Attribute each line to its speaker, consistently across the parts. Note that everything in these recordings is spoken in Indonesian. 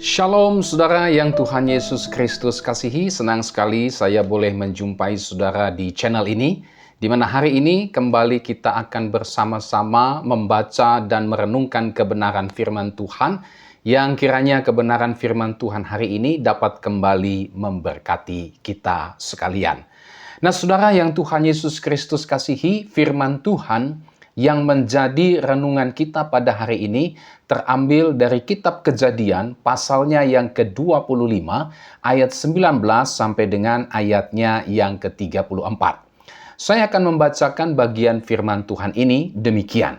Speaker 1: Shalom saudara yang Tuhan Yesus Kristus kasihi, senang sekali saya boleh menjumpai saudara di channel ini, di mana hari ini kembali kita akan bersama-sama membaca dan merenungkan kebenaran firman Tuhan, yang kiranya kebenaran firman Tuhan hari ini dapat kembali memberkati kita sekalian. Nah saudara yang Tuhan Yesus Kristus kasihi, firman Tuhan yang menjadi renungan kita pada hari ini terambil dari kitab Kejadian pasalnya yang ke-25 ayat 19 sampai dengan ayatnya yang ke-34. Saya akan membacakan bagian firman Tuhan ini demikian.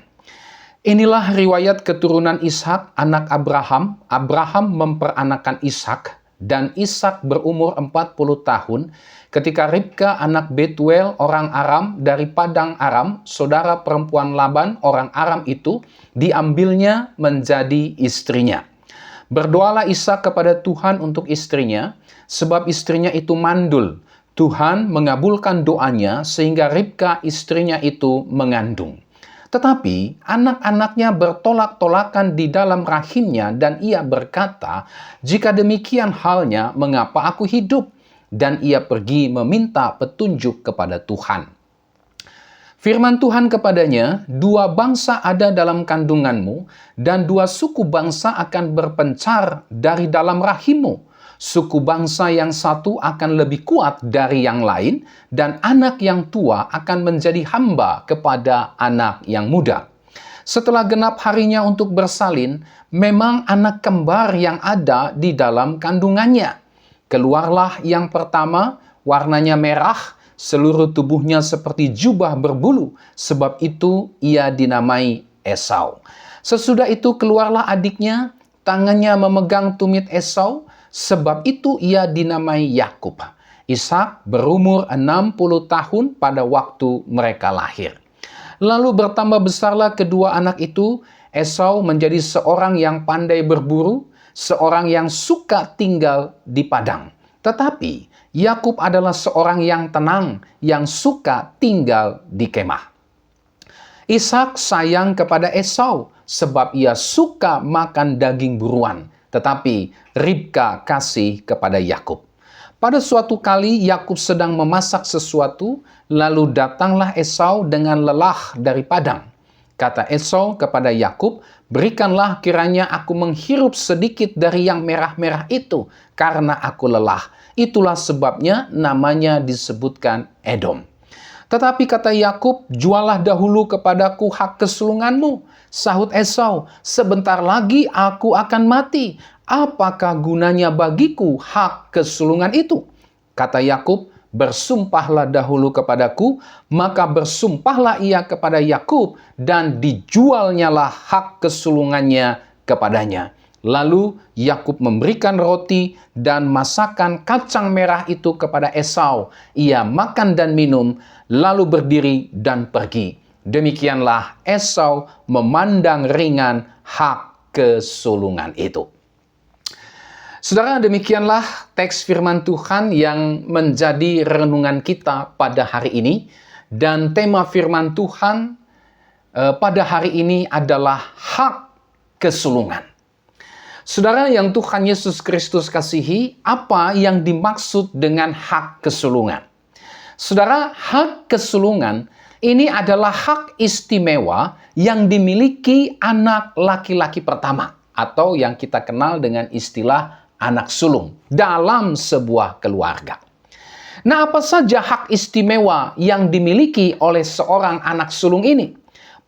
Speaker 1: Inilah riwayat keturunan Ishak anak Abraham. Abraham memperanakan Ishak dan Ishak berumur 40 tahun ketika Ribka anak Betuel orang Aram dari Padang Aram, saudara perempuan Laban orang Aram itu, diambilnya menjadi istrinya. Berdoalah Ishak kepada Tuhan untuk istrinya, sebab istrinya itu mandul. Tuhan mengabulkan doanya sehingga Ribka istrinya itu mengandung. Tetapi anak-anaknya bertolak-tolakan di dalam rahimnya dan ia berkata, "Jika demikian halnya, mengapa aku hidup?" Dan ia pergi meminta petunjuk kepada Tuhan. Firman Tuhan kepadanya, "Dua bangsa ada dalam kandunganmu, dan dua suku bangsa akan berpencar dari dalam rahimmu. Suku bangsa yang satu akan lebih kuat dari yang lain, dan anak yang tua akan menjadi hamba kepada anak yang muda." Setelah genap harinya untuk bersalin, memang anak kembar yang ada di dalam kandungannya. Keluarlah yang pertama, warnanya merah, seluruh tubuhnya seperti jubah berbulu, sebab itu ia dinamai Esau. Sesudah itu keluarlah adiknya, tangannya memegang tumit Esau, sebab itu ia dinamai Yakub. Ishak berumur 60 tahun pada waktu mereka lahir. Lalu bertambah besarlah kedua anak itu. Esau menjadi seorang yang pandai berburu, seorang yang suka tinggal di padang. Tetapi Yakub adalah seorang yang tenang, yang suka tinggal di kemah. Ishak sayang kepada Esau, sebab ia suka makan daging buruan. Tetapi Ribka kasih kepada Yakub. Pada suatu kali Yakub sedang memasak sesuatu, lalu datanglah Esau dengan lelah dari padang. Kata Esau kepada Yakub, "Berikanlah kiranya aku menghirup sedikit dari yang merah-merah itu, karena aku lelah." Itulah sebabnya namanya disebutkan Edom. Tetapi kata Yakub, "Jualah dahulu kepadaku hak kesulunganmu." Sahut Esau, "Sebentar lagi aku akan mati. Apakah gunanya bagiku hak kesulungan itu?" Kata Yakub, "Bersumpahlah dahulu kepadaku." Maka bersumpahlah ia kepada Yakub, dan dijualnyalah hak kesulungannya kepadanya. Lalu Yakub memberikan roti dan masakan kacang merah itu kepada Esau. Ia makan dan minum, lalu berdiri dan pergi. Demikianlah Esau memandang ringan hak kesulungan itu. Saudara, demikianlah teks firman Tuhan yang menjadi renungan kita pada hari ini. Dan tema firman Tuhan pada hari ini adalah hak kesulungan. Saudara yang Tuhan Yesus Kristus kasihi, apa yang dimaksud dengan hak kesulungan? Saudara, hak kesulungan ini adalah hak istimewa yang dimiliki anak laki-laki pertama, atau yang kita kenal dengan istilah anak sulung dalam sebuah keluarga. Nah, apa saja hak istimewa yang dimiliki oleh seorang anak sulung ini?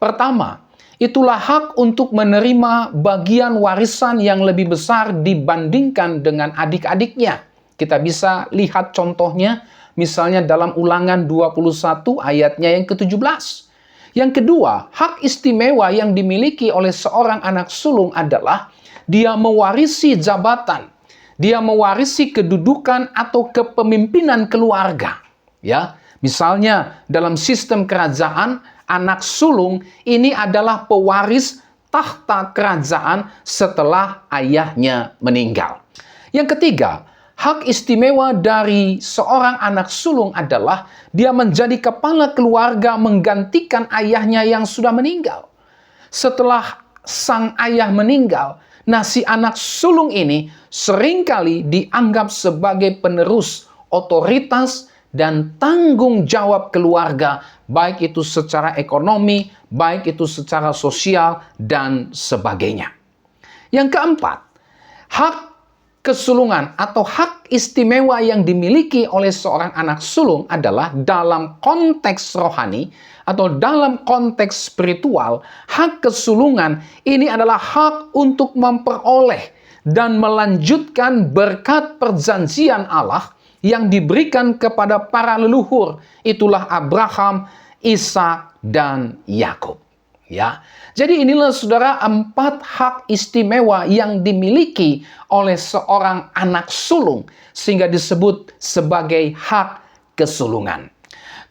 Speaker 1: Pertama, itulah hak untuk menerima bagian warisan yang lebih besar dibandingkan dengan adik-adiknya. Kita bisa lihat contohnya misalnya dalam Ulangan 21 ayatnya yang ke-17. Yang kedua, hak istimewa yang dimiliki oleh seorang anak sulung adalah dia mewarisi jabatan. Dia mewarisi kedudukan atau kepemimpinan keluarga. Ya, misalnya dalam sistem kerajaan, anak sulung ini adalah pewaris tahta kerajaan setelah ayahnya meninggal. Yang ketiga, hak istimewa dari seorang anak sulung adalah dia menjadi kepala keluarga menggantikan ayahnya yang sudah meninggal. Setelah sang ayah meninggal, Nah, si anak sulung ini seringkali dianggap sebagai penerus otoritas dan tanggung jawab keluarga, baik itu secara ekonomi, baik itu secara sosial, dan sebagainya. Yang keempat, hak kesulungan atau hak istimewa yang dimiliki oleh seorang anak sulung adalah dalam konteks rohani atau dalam konteks spiritual. Hak kesulungan ini adalah hak untuk memperoleh dan melanjutkan berkat perjanjian Allah yang diberikan kepada para leluhur. Itulah Abraham, Ishak, dan Yakub. Ya, jadi inilah saudara 4 hak istimewa yang dimiliki oleh seorang anak sulung sehingga disebut sebagai hak kesulungan.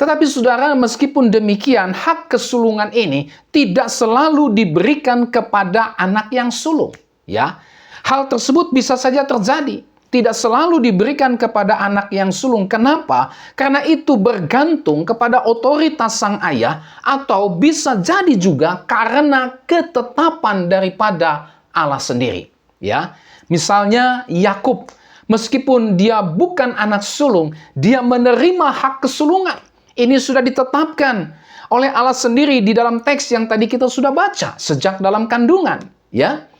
Speaker 1: Tetapi saudara, meskipun demikian, hak kesulungan ini tidak selalu diberikan kepada anak yang sulung. Ya, hal tersebut bisa saja terjadi. Tidak selalu diberikan kepada anak yang sulung. Kenapa? Karena itu bergantung kepada otoritas sang ayah atau bisa jadi juga karena ketetapan daripada Allah sendiri. Ya, misalnya Yakub, meskipun dia bukan anak sulung, dia menerima hak kesulungan. Ini sudah ditetapkan oleh Allah sendiri di dalam teks yang tadi kita sudah baca sejak dalam kandungan. Ya,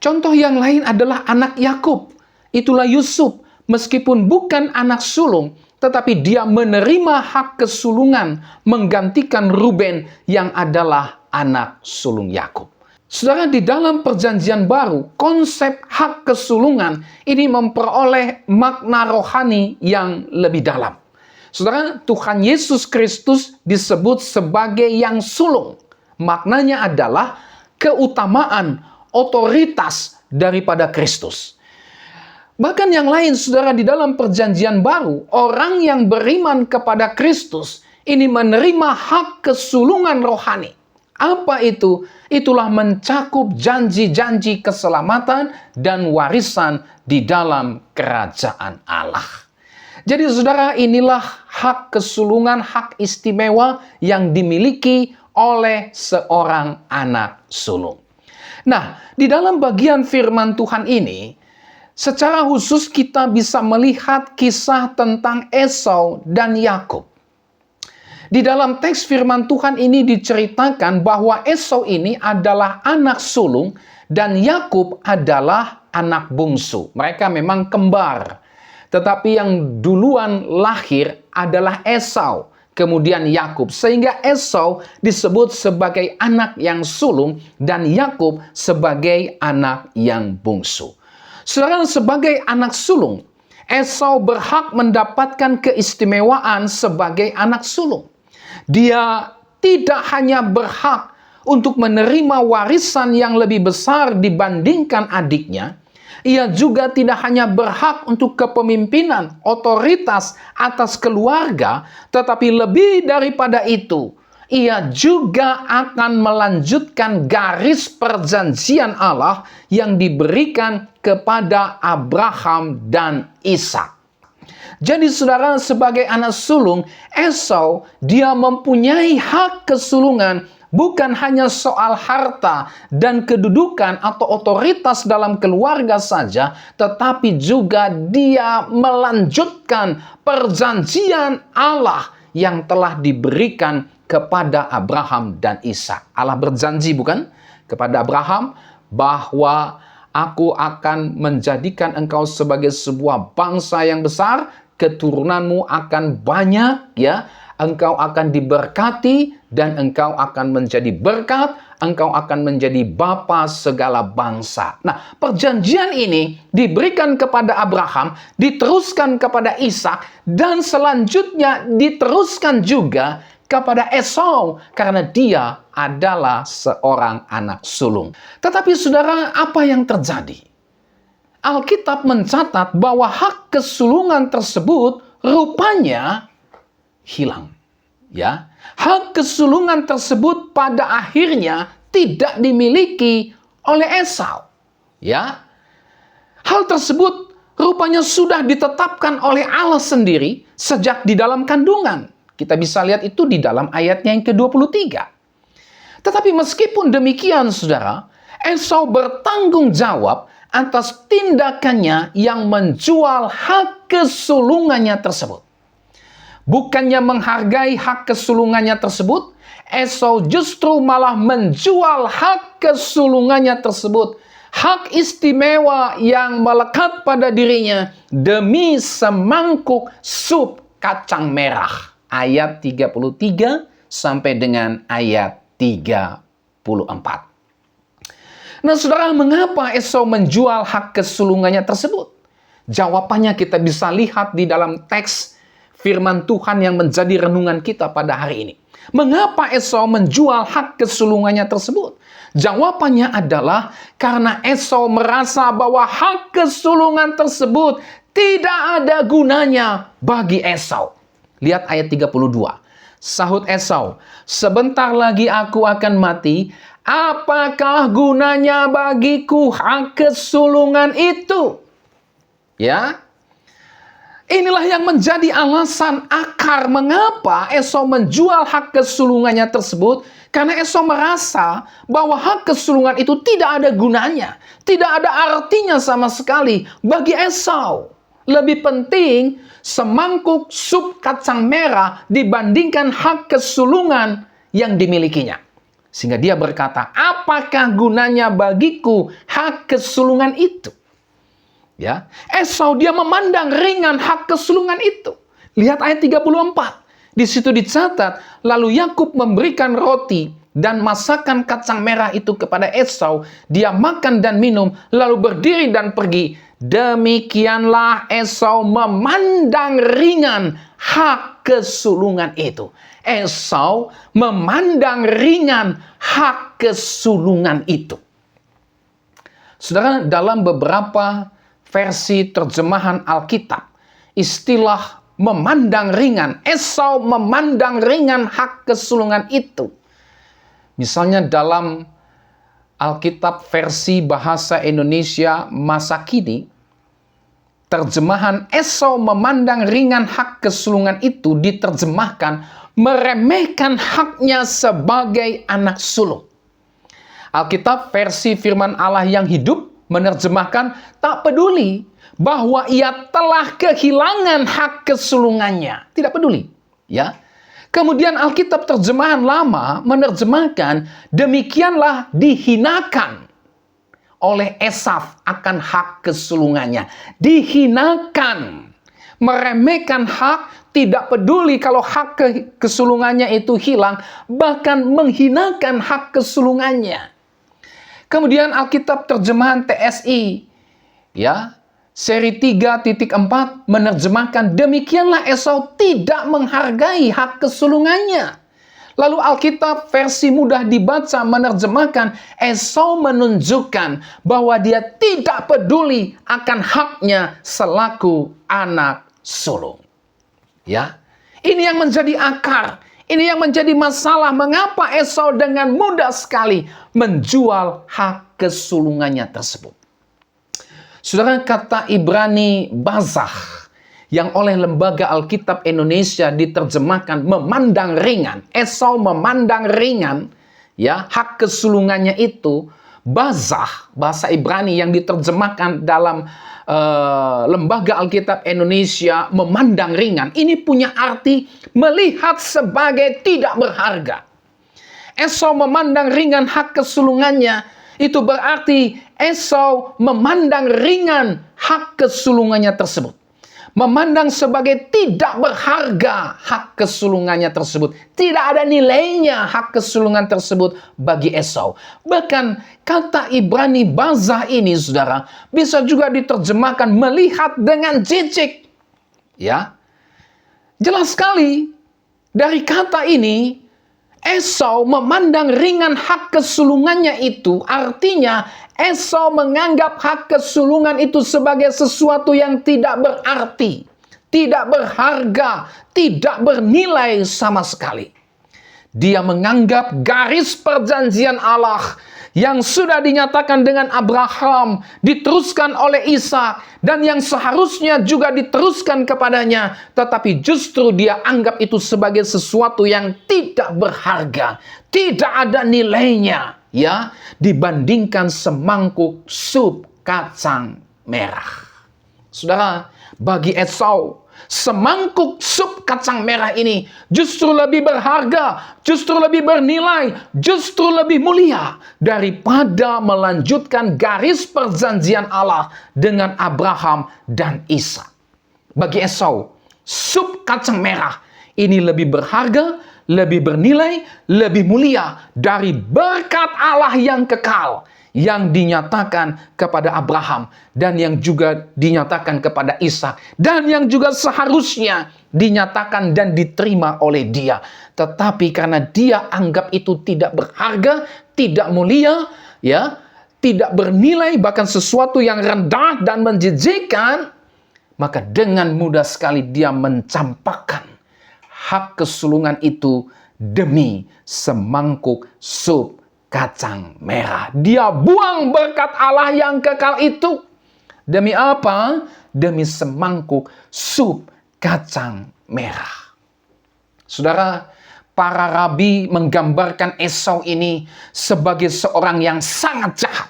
Speaker 1: contoh yang lain adalah anak Yakub. Itulah Yusuf, meskipun bukan anak sulung, tetapi dia menerima hak kesulungan menggantikan Ruben yang adalah anak sulung Yakub. Saudara, di dalam perjanjian baru, konsep hak kesulungan ini memperoleh makna rohani yang lebih dalam. Saudara, Tuhan Yesus Kristus disebut sebagai yang sulung. Maknanya adalah keutamaan, otoritas daripada Kristus. Bahkan yang lain, saudara, di dalam perjanjian baru, orang yang beriman kepada Kristus ini menerima hak kesulungan rohani. Apa itu? Itulah mencakup janji-janji keselamatan dan warisan di dalam kerajaan Allah. Jadi saudara, inilah hak kesulungan, hak istimewa yang dimiliki oleh seorang anak sulung. Nah, di dalam bagian firman Tuhan ini, secara khusus kita bisa melihat kisah tentang Esau dan Yakub. Di dalam teks firman Tuhan ini diceritakan bahwa Esau ini adalah anak sulung dan Yakub adalah anak bungsu. Mereka memang kembar. Tetapi yang duluan lahir adalah Esau, kemudian Yakub. Sehingga Esau disebut sebagai anak yang sulung dan Yakub sebagai anak yang bungsu. Saudara, sebagai anak sulung, Esau berhak mendapatkan keistimewaan sebagai anak sulung. Dia tidak hanya berhak untuk menerima warisan yang lebih besar dibandingkan adiknya, ia juga tidak hanya berhak untuk kepemimpinan, otoritas atas keluarga, tetapi lebih daripada itu, ia juga akan melanjutkan garis perjanjian Allah yang diberikan kepada Abraham dan Ishak. Jadi saudara, sebagai anak sulung, Esau dia mempunyai hak kesulungan bukan hanya soal harta dan kedudukan atau otoritas dalam keluarga saja, tetapi juga dia melanjutkan perjanjian Allah yang telah diberikan kepada Abraham dan Ishak. Allah berjanji bukan kepada Abraham bahwa aku akan menjadikan engkau sebagai sebuah bangsa yang besar, keturunanmu akan banyak, ya. Engkau akan diberkati dan engkau akan menjadi berkat, engkau akan menjadi bapa segala bangsa. Nah, perjanjian ini diberikan kepada Abraham, diteruskan kepada Ishak, dan selanjutnya diteruskan juga kepada Esau karena dia adalah seorang anak sulung. Tetapi saudara, apa yang terjadi? Alkitab mencatat bahwa hak kesulungan tersebut rupanya hilang. Ya, hak kesulungan tersebut pada akhirnya tidak dimiliki oleh Esau. Ya, hal tersebut rupanya sudah ditetapkan oleh Allah sendiri sejak di dalam kandungan. Kita bisa lihat itu di dalam ayatnya yang ke-23. Tetapi meskipun demikian, saudara, Esau bertanggung jawab atas tindakannya yang menjual hak kesulungannya tersebut. Bukannya menghargai hak kesulungannya tersebut, Esau justru malah menjual hak kesulungannya tersebut, hak istimewa yang melekat pada dirinya demi semangkuk sup kacang merah. Ayat 33 sampai dengan ayat 34. Nah, saudara, mengapa Esau menjual hak kesulungannya tersebut? Jawabannya kita bisa lihat di dalam teks firman Tuhan yang menjadi renungan kita pada hari ini. Mengapa Esau menjual hak kesulungannya tersebut? Jawabannya adalah karena Esau merasa bahwa hak kesulungan tersebut tidak ada gunanya bagi Esau. Lihat ayat 32. Sahut Esau, "Sebentar lagi aku akan mati. Apakah gunanya bagiku hak kesulungan itu?" Ya, inilah yang menjadi alasan akar mengapa Esau menjual hak kesulungannya tersebut. Karena Esau merasa bahwa hak kesulungan itu tidak ada gunanya, tidak ada artinya sama sekali bagi Esau. Lebih penting semangkuk sup kacang merah dibandingkan hak kesulungan yang dimilikinya. Sehingga dia berkata, apakah gunanya bagiku hak kesulungan itu? Ya, Esau dia memandang ringan hak kesulungan itu. Lihat ayat 34. Di situ dicatat, lalu Yakub memberikan roti dan masakan kacang merah itu kepada Esau. Dia makan dan minum, lalu berdiri dan pergi. Demikianlah Esau memandang ringan hak kesulungan itu. Esau memandang ringan hak kesulungan itu. Saudara, dalam beberapa versi terjemahan Alkitab, istilah memandang ringan, Esau memandang ringan hak kesulungan itu. Misalnya dalam Alkitab versi bahasa Indonesia masa kini, terjemahan Esau memandang ringan hak kesulungan itu diterjemahkan meremehkan haknya sebagai anak sulung. Alkitab versi firman Allah yang hidup menerjemahkan tak peduli bahwa ia telah kehilangan hak kesulungannya. Tidak peduli, ya. Kemudian Alkitab terjemahan lama menerjemahkan demikianlah dihinakan oleh Esaf akan hak kesulungannya. Dihinakan, meremehkan hak, tidak peduli kalau hak kesulungannya itu hilang, bahkan menghinakan hak kesulungannya. Kemudian Alkitab terjemahan TSI, ya, seri 3.4 menerjemahkan demikianlah Esau tidak menghargai hak kesulungannya. Lalu Alkitab versi mudah dibaca menerjemahkan Esau menunjukkan bahwa dia tidak peduli akan haknya selaku anak sulung. Ya, ini yang menjadi akar, ini yang menjadi masalah mengapa Esau dengan mudah sekali menjual hak kesulungannya tersebut. Saudara, kata Ibrani bazah yang oleh Lembaga Alkitab Indonesia diterjemahkan memandang ringan. Esau memandang ringan, ya, hak kesulungannya itu. Bazah, bahasa Ibrani yang diterjemahkan dalam Lembaga Alkitab Indonesia memandang ringan. Ini punya arti melihat sebagai tidak berharga. Esau memandang ringan hak kesulungannya. Itu berarti Esau memandang ringan hak kesulungannya tersebut. Memandang sebagai tidak berharga hak kesulungannya tersebut. Tidak ada nilainya hak kesulungan tersebut bagi Esau. Bahkan kata Ibrani bazah ini, saudara, bisa juga diterjemahkan melihat dengan jijik. Ya, jelas sekali dari kata ini, Esau memandang ringan hak kesulungannya itu, artinya Esau menganggap hak kesulungan itu sebagai sesuatu yang tidak berarti, tidak berharga, tidak bernilai sama sekali. Dia menganggap garis perjanjian Allah yang sudah dinyatakan dengan Abraham, diteruskan oleh Ishak, dan yang seharusnya juga diteruskan kepadanya, tetapi justru dia anggap itu sebagai sesuatu yang tidak berharga, tidak ada nilainya. ya, dibandingkan semangkuk sup kacang merah. Saudara, bagi Esau, semangkuk sup kacang merah ini justru lebih berharga, justru lebih bernilai, justru lebih mulia daripada melanjutkan garis perjanjian Allah dengan Abraham dan Ishak. Bagi Esau, sup kacang merah ini lebih berharga, lebih bernilai, lebih mulia dari berkat Allah yang kekal yang dinyatakan kepada Abraham dan yang juga dinyatakan kepada Ishak dan yang juga seharusnya dinyatakan dan diterima oleh dia. Tetapi karena dia anggap itu tidak berharga, tidak mulia, ya, tidak bernilai, bahkan sesuatu yang rendah dan menjijikkan, maka dengan mudah sekali dia mencampakkan hak kesulungan itu demi semangkuk sup kacang merah. Dia buang berkat Allah yang kekal itu. Demi apa? Demi semangkuk sup kacang merah. Saudara, para rabi menggambarkan Esau ini sebagai seorang yang sangat jahat.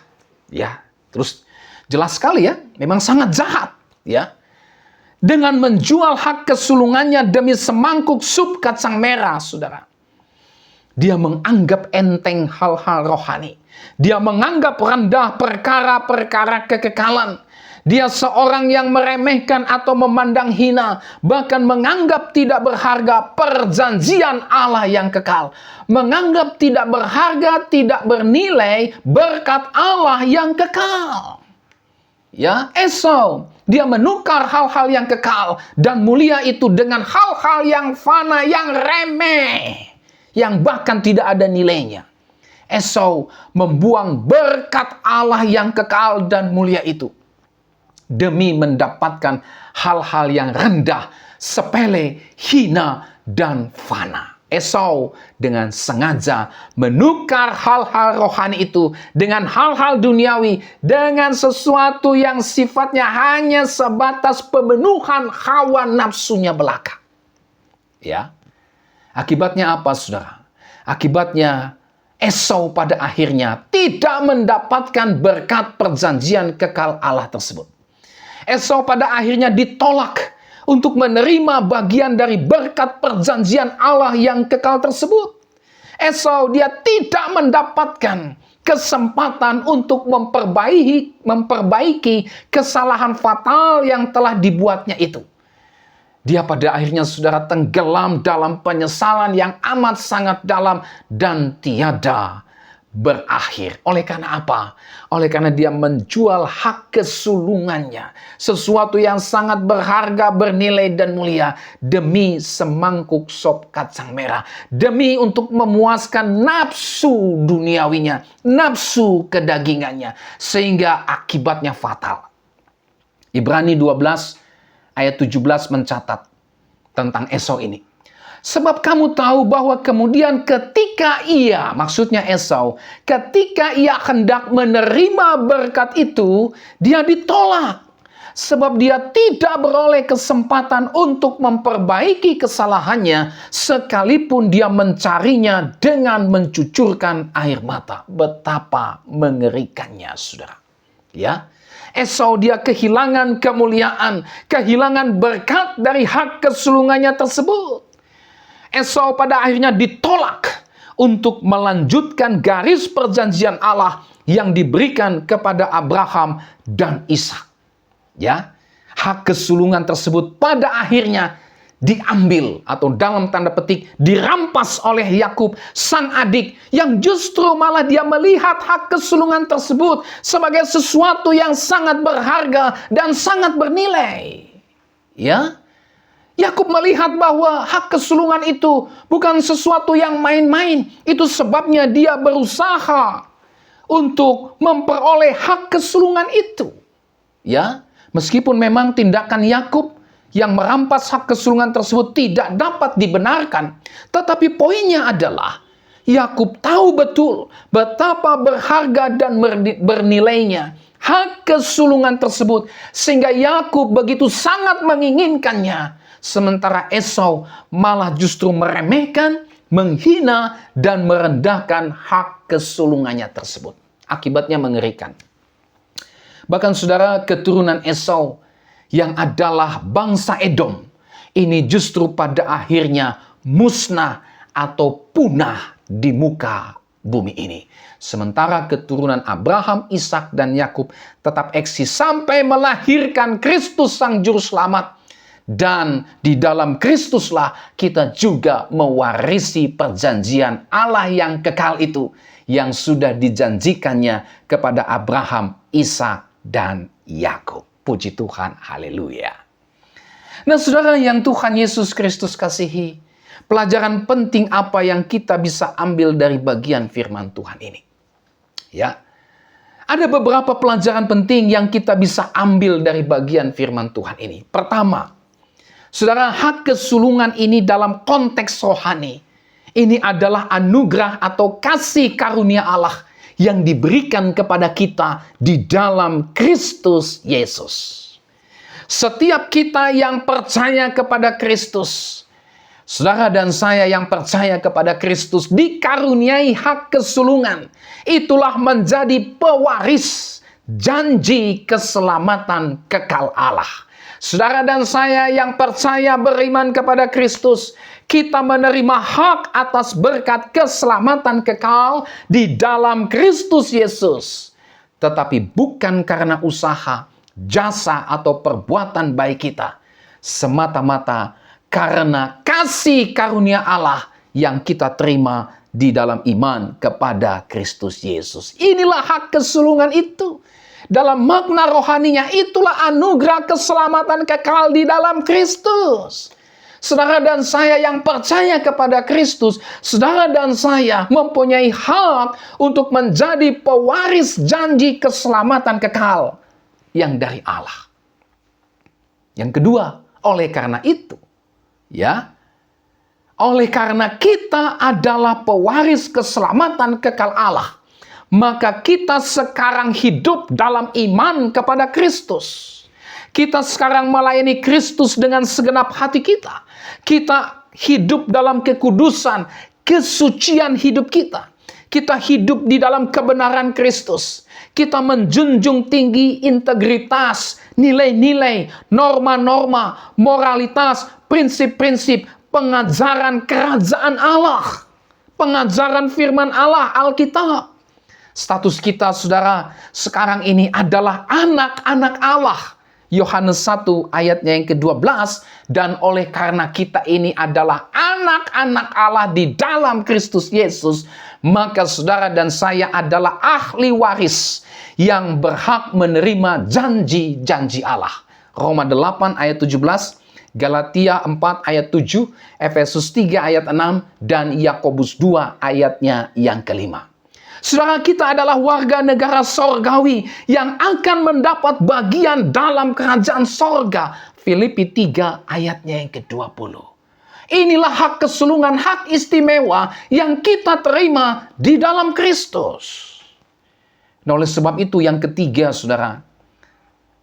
Speaker 1: Ya, terus jelas sekali ya, memang sangat jahat, ya. Dengan menjual hak kesulungannya demi semangkuk sup kacang merah, saudara. Dia menganggap enteng hal-hal rohani. Dia menganggap rendah perkara-perkara kekekalan. Dia seorang yang meremehkan atau memandang hina, bahkan menganggap tidak berharga perjanjian Allah yang kekal. Menganggap tidak berharga, tidak bernilai berkat Allah yang kekal. Ya, Esau, dia menukar hal-hal yang kekal dan mulia itu dengan hal-hal yang fana, yang remeh, yang bahkan tidak ada nilainya. Esau membuang berkat Allah yang kekal dan mulia itu demi mendapatkan hal-hal yang rendah, sepele, hina, dan fana. Esau dengan sengaja menukar hal-hal rohani itu dengan hal-hal duniawi, dengan sesuatu yang sifatnya hanya sebatas pemenuhan hawa nafsunya belaka. Ya. Akibatnya apa, saudara? Akibatnya Esau pada akhirnya tidak mendapatkan berkat perjanjian kekal Allah tersebut. Esau pada akhirnya ditolak untuk menerima bagian dari berkat perjanjian Allah yang kekal tersebut. Esau dia tidak mendapatkan kesempatan untuk memperbaiki kesalahan fatal yang telah dibuatnya itu. Dia pada akhirnya, saudara, tenggelam dalam penyesalan yang amat sangat dalam dan tiada berakhir. Oleh karena apa? Oleh karena dia menjual hak kesulungannya, sesuatu yang sangat berharga, bernilai dan mulia, demi semangkuk sop kacang merah, demi untuk memuaskan nafsu duniawinya, nafsu kedagingannya, sehingga akibatnya fatal. Ibrani 12 ayat 17 mencatat tentang Esau ini. Sebab kamu tahu bahwa kemudian ketika ia, maksudnya Esau, ketika ia hendak menerima berkat itu, dia ditolak. Sebab dia tidak beroleh kesempatan untuk memperbaiki kesalahannya, sekalipun dia mencarinya dengan mencucurkan air mata. Betapa mengerikannya, saudara. Ya, Esau dia kehilangan kemuliaan, kehilangan berkat dari hak kesulungannya tersebut. Esau pada akhirnya ditolak untuk melanjutkan garis perjanjian Allah yang diberikan kepada Abraham dan Ishak. Ya, hak kesulungan tersebut pada akhirnya diambil atau dalam tanda petik dirampas oleh Yakub, sang adik, yang justru malah dia melihat hak kesulungan tersebut sebagai sesuatu yang sangat berharga dan sangat bernilai. Ya, Yakub melihat bahwa hak kesulungan itu bukan sesuatu yang main-main. Itu sebabnya dia berusaha untuk memperoleh hak kesulungan itu. Ya, meskipun memang tindakan Yakub yang merampas hak kesulungan tersebut tidak dapat dibenarkan, tetapi poinnya adalah Yakub tahu betul betapa berharga dan bernilainya hak kesulungan tersebut, sehingga Yakub begitu sangat menginginkannya, sementara Esau malah justru meremehkan, menghina dan merendahkan hak kesulungannya tersebut. Akibatnya mengerikan. Bahkan saudara, keturunan Esau yang adalah bangsa Edom, ini justru pada akhirnya musnah atau punah di muka bumi ini. Sementara keturunan Abraham, Ishak, dan Yakub tetap eksis sampai melahirkan Kristus Sang Juru Selamat. Dan di dalam Kristuslah kita juga mewarisi perjanjian Allah yang kekal itu, yang sudah dijanjikannya kepada Abraham, Ishak, dan Yakub. Puji Tuhan, haleluya. Nah saudara yang Tuhan Yesus Kristus kasihi, pelajaran penting apa yang kita bisa ambil dari bagian firman Tuhan ini? Ya, ada beberapa pelajaran penting yang kita bisa ambil dari bagian firman Tuhan ini. Pertama, saudara, hak kesulungan ini dalam konteks rohani, ini adalah anugerah atau kasih karunia Allah yang diberikan kepada kita di dalam Kristus Yesus. Setiap kita yang percaya kepada Kristus, saudara dan saya yang percaya kepada Kristus, dikaruniai hak kesulungan. Itulah menjadi pewaris janji keselamatan kekal Allah. Saudara dan saya yang percaya beriman kepada Kristus, kita menerima hak atas berkat keselamatan kekal di dalam Kristus Yesus. Tetapi bukan karena usaha, jasa, atau perbuatan baik kita. Semata-mata karena kasih karunia Allah yang kita terima di dalam iman kepada Kristus Yesus. Inilah hak kesulungan itu. Dalam makna rohaninya, itulah anugerah keselamatan kekal di dalam Kristus. Saudara dan saya yang percaya kepada Kristus, saudara dan saya mempunyai hak untuk menjadi pewaris janji keselamatan kekal yang dari Allah. Yang kedua, oleh karena itu, ya, oleh karena kita adalah pewaris keselamatan kekal Allah, maka kita sekarang hidup dalam iman kepada Kristus. Kita sekarang melayani Kristus dengan segenap hati kita. Kita hidup dalam kekudusan, kesucian hidup kita. Kita hidup di dalam kebenaran Kristus. Kita menjunjung tinggi integritas, nilai-nilai, norma-norma, moralitas, prinsip-prinsip, pengajaran kerajaan Allah, pengajaran firman Allah, Alkitab. Status kita, saudara, sekarang ini adalah anak-anak Allah. Yohanes 1 ayatnya yang ke-12, dan oleh karena kita ini adalah anak-anak Allah di dalam Kristus Yesus, maka saudara dan saya adalah ahli waris yang berhak menerima janji-janji Allah. Roma 8 ayat 17, Galatia 4 ayat 7, Efesus 3 ayat 6, dan Yakobus 2 ayatnya yang ke-5. Saudara, kita adalah warga negara sorgawi yang akan mendapat bagian dalam kerajaan sorga. Filipi 3 ayatnya yang ke-20. Inilah hak kesulungan, hak istimewa yang kita terima di dalam Kristus. Nah, oleh sebab itu yang ketiga, saudara,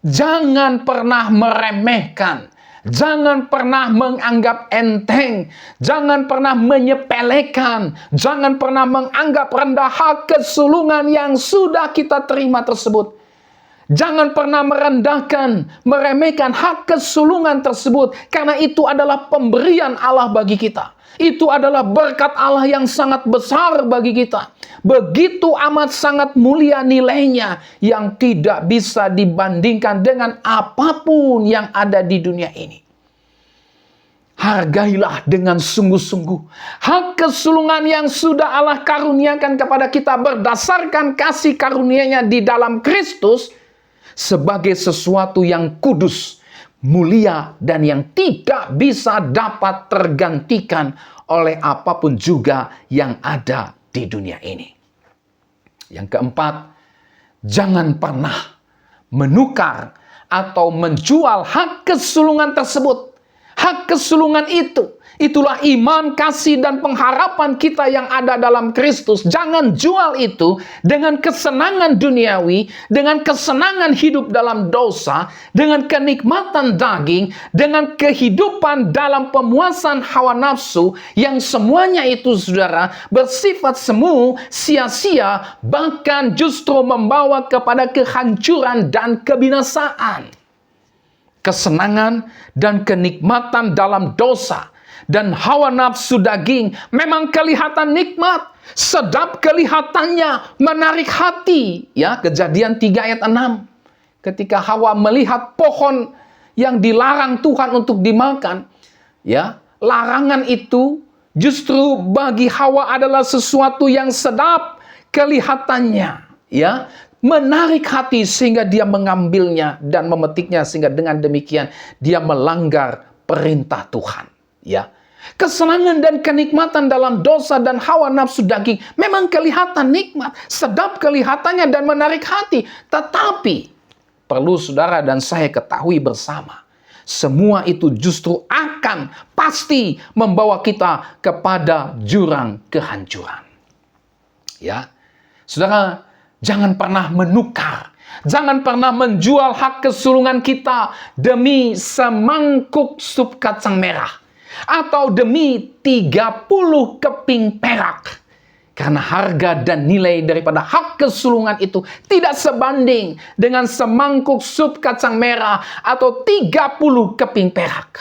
Speaker 1: jangan pernah meremehkan, jangan pernah menganggap enteng, jangan pernah menyepelekan, jangan pernah menganggap rendah hak kesulungan yang sudah kita terima tersebut. Jangan pernah merendahkan, meremehkan hak kesulungan tersebut, karena itu adalah pemberian Allah bagi kita. Itu adalah berkat Allah yang sangat besar bagi kita. Begitu amat sangat mulia nilainya yang tidak bisa dibandingkan dengan apapun yang ada di dunia ini. Hargailah dengan sungguh-sungguh hak kesulungan yang sudah Allah karuniakan kepada kita berdasarkan kasih karunia-Nya di dalam Kristus sebagai sesuatu yang kudus, mulia, dan yang tidak bisa dapat tergantikan oleh apapun juga yang ada di dunia ini. Yang keempat, jangan pernah menukar atau menjual hak kesulungan tersebut. Hak kesulungan itu Itulah iman, kasih, dan pengharapan kita yang ada dalam Kristus. Jangan jual itu dengan kesenangan duniawi, dengan kesenangan hidup dalam dosa, dengan kenikmatan daging, dengan kehidupan dalam pemuasan hawa nafsu, yang semuanya itu, saudara, bersifat semu, sia-sia, bahkan justru membawa kepada kehancuran dan kebinasaan. Kesenangan dan kenikmatan dalam dosa dan hawa nafsu daging memang kelihatan nikmat, sedap kelihatannya, menarik hati. Ya, Kejadian 3 ayat 6. Ketika Hawa melihat pohon yang dilarang Tuhan untuk dimakan, ya, larangan itu justru bagi Hawa adalah sesuatu yang sedap kelihatannya, ya, menarik hati sehingga dia mengambilnya dan memetiknya, sehingga dengan demikian dia melanggar perintah Tuhan. Ya, kesenangan dan kenikmatan dalam dosa dan hawa nafsu daging memang kelihatan nikmat, sedap kelihatannya dan menarik hati. Tetapi perlu saudara dan saya ketahui bersama, semua itu justru akan pasti membawa kita kepada jurang kehancuran. Ya, saudara, jangan pernah menukar, jangan pernah menjual hak kesulungan kita demi semangkuk sup kacang merah atau demi 30 keping perak. Karena harga dan nilai daripada hak kesulungan itu tidak sebanding dengan semangkuk sup kacang merah atau 30 keping perak.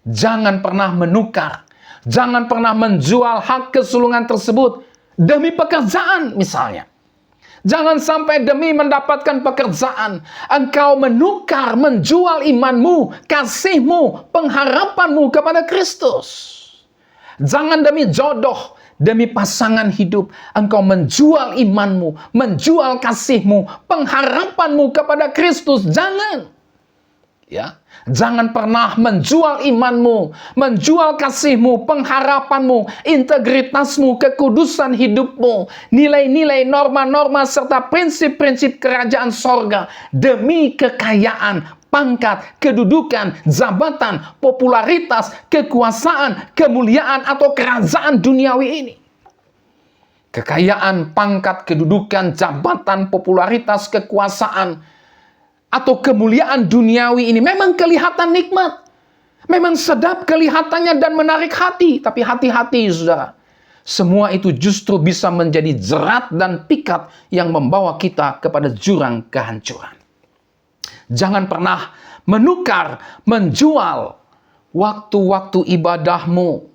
Speaker 1: Jangan pernah menukar, jangan pernah menjual hak kesulungan tersebut demi pekerjaan misalnya. Jangan sampai demi mendapatkan pekerjaan, engkau menukar, menjual imanmu, kasihmu, pengharapanmu kepada Kristus. Jangan demi jodoh, demi pasangan hidup, engkau menjual imanmu, menjual kasihmu, pengharapanmu kepada Kristus. Jangan. Ya, jangan pernah menjual imanmu, menjual kasihmu, pengharapanmu, integritasmu, kekudusan hidupmu, nilai-nilai, norma-norma, serta prinsip-prinsip kerajaan sorga demi kekayaan, pangkat, kedudukan, jabatan, popularitas, kekuasaan, kemuliaan, atau kerajaan duniawi ini. Kekayaan, pangkat, kedudukan, jabatan, popularitas, kekuasaan, atau kemuliaan duniawi ini memang kelihatan nikmat, memang sedap kelihatannya dan menarik hati. Tapi hati-hati, saudara, semua itu justru bisa menjadi jerat dan pikat yang membawa kita kepada jurang kehancuran. Jangan pernah menukar, menjual waktu-waktu ibadahmu,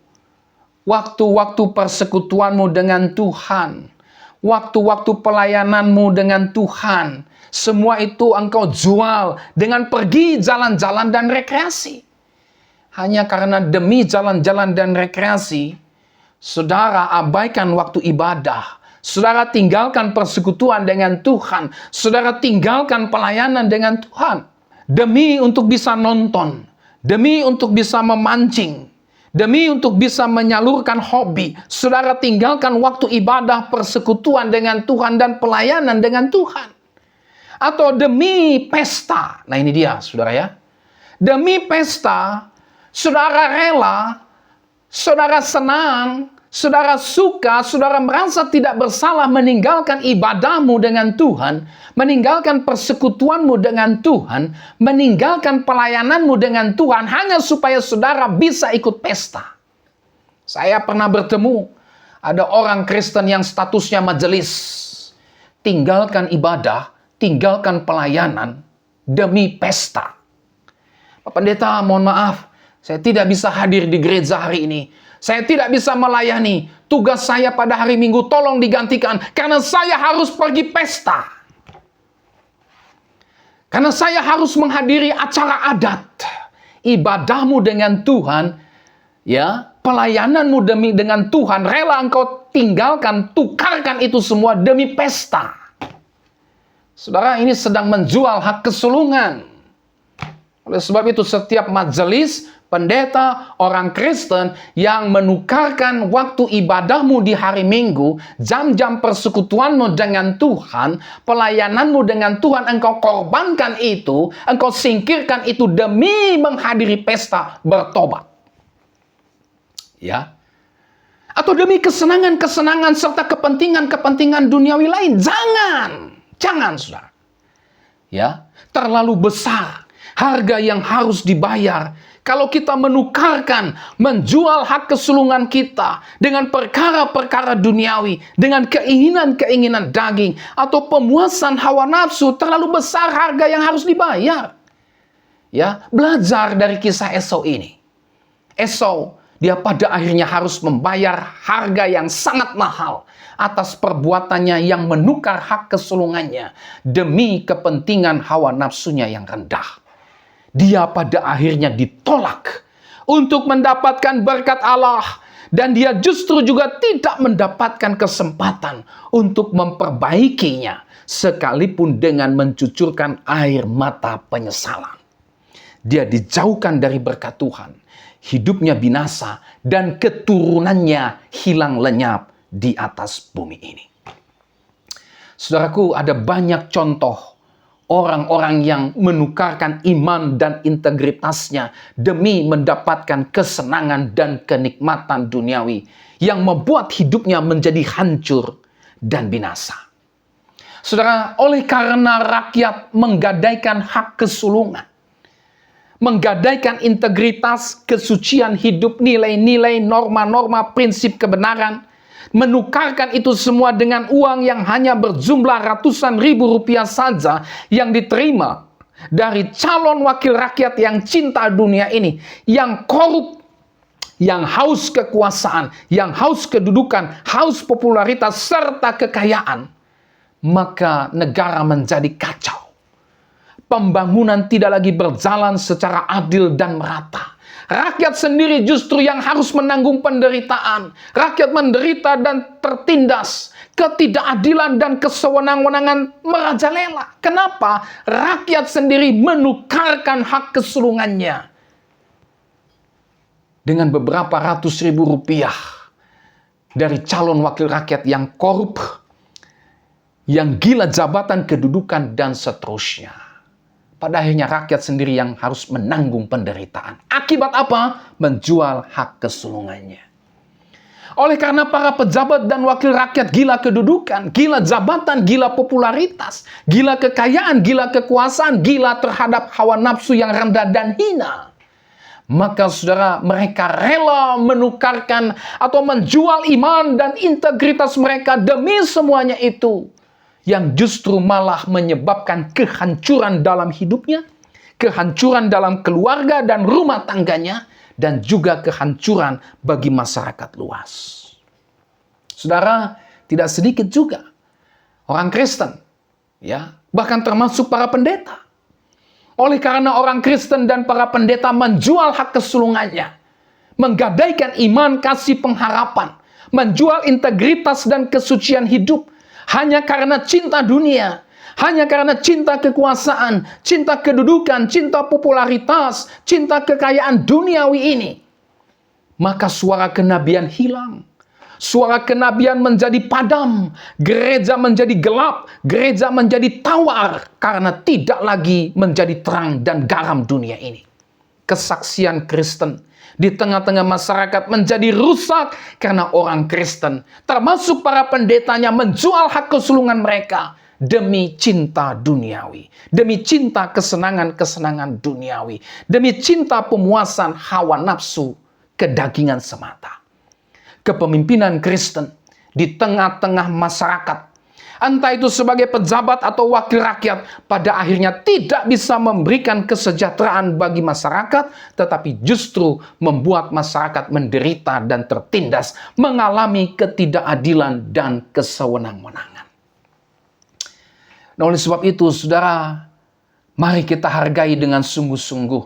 Speaker 1: waktu-waktu persekutuanmu dengan Tuhan, waktu-waktu pelayananmu dengan Tuhan. Semua itu engkau jual dengan pergi jalan-jalan dan rekreasi. Hanya karena demi jalan-jalan dan rekreasi, saudara abaikan waktu ibadah. Saudara tinggalkan persekutuan dengan Tuhan. Saudara tinggalkan pelayanan dengan Tuhan. Demi untuk bisa nonton. Demi untuk bisa memancing. Demi untuk bisa menyalurkan hobi. Saudara tinggalkan waktu ibadah, persekutuan dengan Tuhan, dan pelayanan dengan Tuhan. Atau demi pesta. Nah ini dia, saudara ya. Demi pesta, saudara rela, saudara senang, saudara suka, saudara merasa tidak bersalah meninggalkan ibadahmu dengan Tuhan, meninggalkan persekutuanmu dengan Tuhan, meninggalkan pelayananmu dengan Tuhan, hanya supaya saudara bisa ikut pesta. Saya pernah bertemu, ada orang Kristen yang statusnya majelis, tinggalkan ibadah, tinggalkan pelayanan demi pesta. Pak Pendeta, mohon maaf, saya tidak bisa hadir di gereja hari ini. Saya tidak bisa melayani. Tugas saya pada hari Minggu tolong digantikan karena saya harus pergi pesta. Karena saya harus menghadiri acara adat. Ibadahmu dengan Tuhan, ya, pelayananmu dengan Tuhan, rela engkau tinggalkan, tukarkan itu semua demi pesta. Saudara, ini sedang menjual hak kesulungan. Oleh sebab itu, setiap majelis, pendeta, orang Kristen yang menukarkan waktu ibadahmu di hari Minggu, jam-jam persekutuanmu dengan Tuhan, pelayananmu dengan Tuhan, engkau korbankan itu, engkau singkirkan itu demi menghadiri pesta, bertobat. Ya. Atau demi kesenangan-kesenangan serta kepentingan-kepentingan duniawi lain. Jangan, saudara. Ya, terlalu besar harga yang harus dibayar kalau kita menukarkan, menjual hak kesulungan kita dengan perkara-perkara duniawi, dengan keinginan-keinginan daging atau pemuasan hawa nafsu. Terlalu besar harga yang harus dibayar. Ya, belajar dari kisah Esau ini. Esau, dia pada akhirnya harus membayar harga yang sangat mahal atas perbuatannya yang menukar hak kesulungannya demi kepentingan hawa nafsunya yang rendah. Dia pada akhirnya ditolak untuk mendapatkan berkat Allah, dan dia justru juga tidak mendapatkan kesempatan untuk memperbaikinya sekalipun dengan mencucurkan air mata penyesalan. Dia dijauhkan dari berkat Tuhan. Hidupnya binasa dan keturunannya hilang lenyap di atas bumi ini. Saudaraku, ada banyak contoh orang-orang yang menukarkan iman dan integritasnya demi mendapatkan kesenangan dan kenikmatan duniawi yang membuat hidupnya menjadi hancur dan binasa. Saudara, oleh karena rakyat menggadaikan hak kesulungan, menggadaikan integritas, kesucian hidup, nilai-nilai, norma-norma, prinsip kebenaran, menukarkan itu semua dengan uang yang hanya berjumlah ratusan ribu rupiah saja yang diterima dari calon wakil rakyat yang cinta dunia ini, yang korup, yang haus kekuasaan, yang haus kedudukan, haus popularitas, serta kekayaan, maka negara menjadi kacau. Pembangunan tidak lagi berjalan secara adil dan merata. Rakyat sendiri justru yang harus menanggung penderitaan. Rakyat menderita dan tertindas. Ketidakadilan dan kesewenang-wenangan merajalela. Kenapa? Rakyat sendiri menukarkan hak kesulungannya dengan beberapa ratus ribu rupiah dari calon wakil rakyat yang korup, yang gila jabatan, kedudukan, dan seterusnya. Pada akhirnya rakyat sendiri yang harus menanggung penderitaan. Akibat apa? Menjual hak kesulungannya. Oleh karena para pejabat dan wakil rakyat gila kedudukan, gila jabatan, gila popularitas, gila kekayaan, gila kekuasaan, gila terhadap hawa nafsu yang rendah dan hina, maka saudara, mereka rela menukarkan atau menjual iman dan integritas mereka demi semuanya itu, yang justru malah menyebabkan kehancuran dalam hidupnya, kehancuran dalam keluarga dan rumah tangganya, dan juga kehancuran bagi masyarakat luas. Saudara, tidak sedikit juga orang Kristen, ya, bahkan termasuk para pendeta. Oleh karena orang Kristen dan para pendeta menjual hak kesulungannya, menggadaikan iman, kasih, pengharapan, menjual integritas dan kesucian hidup, hanya karena cinta dunia, hanya karena cinta kekuasaan, cinta kedudukan, cinta popularitas, cinta kekayaan duniawi ini, maka suara kenabian hilang. Suara kenabian menjadi padam, gereja menjadi gelap, gereja menjadi tawar karena tidak lagi menjadi terang dan garam dunia ini. Kesaksian Kristen di tengah-tengah masyarakat menjadi rusak karena orang Kristen, termasuk para pendetanya, menjual hak kesulungan mereka demi cinta duniawi, demi cinta kesenangan-kesenangan duniawi, demi cinta pemuasan hawa nafsu kedagingan semata. Kepemimpinan Kristen di tengah-tengah masyarakat, entah itu sebagai pejabat atau wakil rakyat, pada akhirnya tidak bisa memberikan kesejahteraan bagi masyarakat, tetapi justru membuat masyarakat menderita dan tertindas, mengalami ketidakadilan dan kesewenang-wenangan. Nah, oleh sebab itu, saudara, mari kita hargai dengan sungguh-sungguh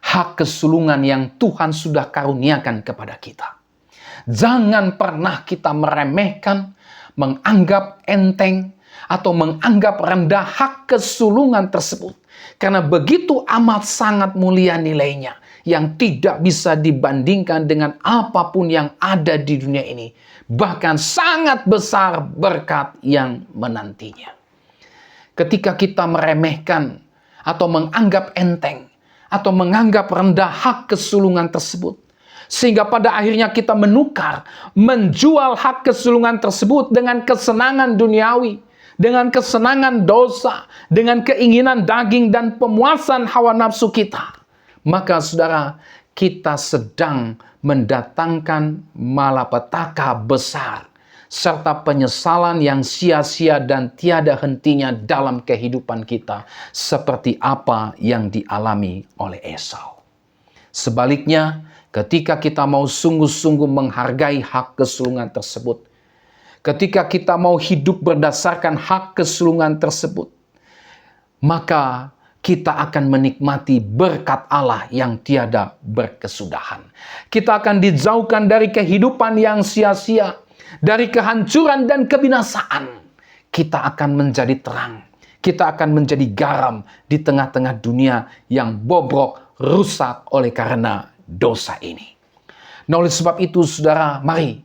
Speaker 1: hak kesulungan yang Tuhan sudah karuniakan kepada kita. Jangan pernah kita meremehkan, menganggap enteng, atau menganggap rendah hak kesulungan tersebut. Karena begitu amat sangat mulia nilainya, yang tidak bisa dibandingkan dengan apapun yang ada di dunia ini. Bahkan sangat besar berkat yang menantinya. Ketika kita meremehkan, atau menganggap enteng, atau menganggap rendah hak kesulungan tersebut, Sehingga pada akhirnya kita menjual hak kesulungan tersebut dengan kesenangan duniawi, dengan kesenangan dosa, dengan keinginan daging dan pemuasan hawa nafsu kita. Maka saudara, kita sedang mendatangkan malapetaka besar, serta penyesalan yang sia-sia dan tiada hentinya dalam kehidupan kita, seperti apa yang dialami oleh Esau. Sebaliknya, ketika kita mau sungguh-sungguh menghargai hak kesulungan tersebut, ketika kita mau hidup berdasarkan hak kesulungan tersebut, maka kita akan menikmati berkat Allah yang tiada berkesudahan. Kita akan dijauhkan dari kehidupan yang sia-sia, dari kehancuran dan kebinasaan. Kita akan menjadi terang. Kita akan menjadi garam di tengah-tengah dunia yang bobrok, rusak oleh karena dosa ini. Nah, oleh sebab itu, saudara, mari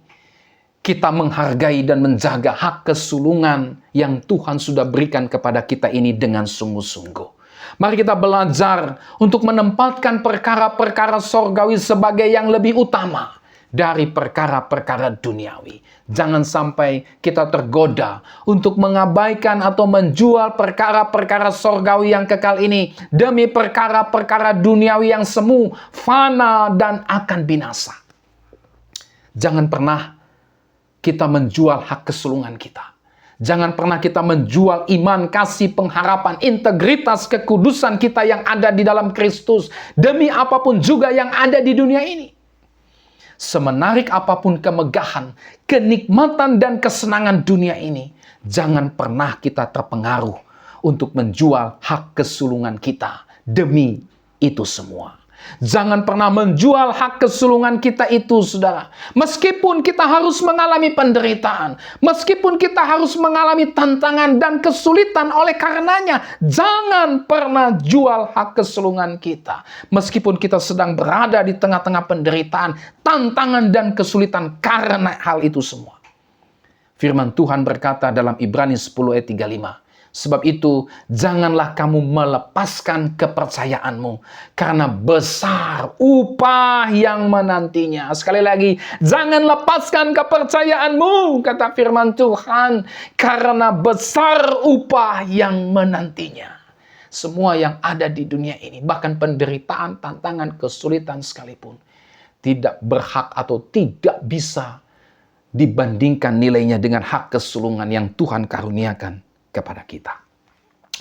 Speaker 1: kita menghargai dan menjaga hak kesulungan yang Tuhan sudah berikan kepada kita ini dengan sungguh-sungguh. Mari kita belajar untuk menempatkan perkara-perkara sorgawi sebagai yang lebih utama dari perkara-perkara duniawi. Jangan sampai kita tergoda untuk mengabaikan atau menjual perkara-perkara sorgawi yang kekal ini demi perkara-perkara duniawi yang semu, fana, dan akan binasa. Jangan pernah kita menjual hak kesulungan kita. Jangan pernah kita menjual iman, kasih, pengharapan, integritas, kekudusan kita yang ada di dalam Kristus demi apapun juga yang ada di dunia ini. Semenarik apapun kemegahan, kenikmatan, dan kesenangan dunia ini, jangan pernah kita terpengaruh untuk menjual hak kesulungan kita demi itu semua. Jangan pernah menjual hak kesulungan kita itu, saudara. Meskipun kita harus mengalami penderitaan, meskipun kita harus mengalami tantangan dan kesulitan oleh karenanya, jangan pernah jual hak kesulungan kita. Meskipun kita sedang berada di tengah-tengah penderitaan, tantangan dan kesulitan karena hal itu semua. Firman Tuhan berkata dalam Ibrani 10 ayat 35, sebab itu, janganlah kamu melepaskan kepercayaanmu, karena besar upah yang menantinya. Sekali lagi, jangan lepaskan kepercayaanmu, kata firman Tuhan, karena besar upah yang menantinya. Semua yang ada di dunia ini, bahkan penderitaan, tantangan, kesulitan sekalipun, tidak berhak atau tidak bisa dibandingkan nilainya dengan hak kesulungan yang Tuhan karuniakan kepada kita.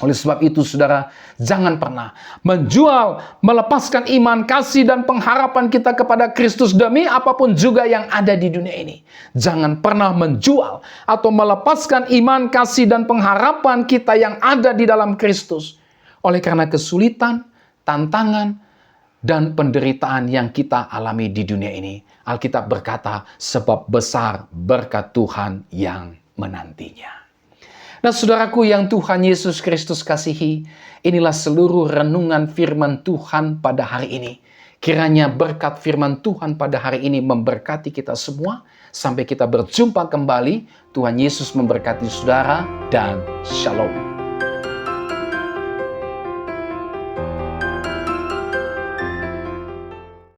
Speaker 1: Oleh sebab itu, saudara, jangan pernah menjual, melepaskan iman, kasih, dan pengharapan kita kepada Kristus demi apapun juga yang ada di dunia ini. Jangan pernah menjual atau melepaskan iman, kasih, dan pengharapan kita yang ada di dalam Kristus oleh karena kesulitan, tantangan, dan penderitaan yang kita alami di dunia ini. Alkitab berkata, sebab besar berkat Tuhan yang menantinya. Nah, saudaraku yang Tuhan Yesus Kristus kasihi, inilah seluruh renungan firman Tuhan pada hari ini. Kiranya berkat firman Tuhan pada hari ini memberkati kita semua. Sampai kita berjumpa kembali, Tuhan Yesus memberkati saudara dan shalom.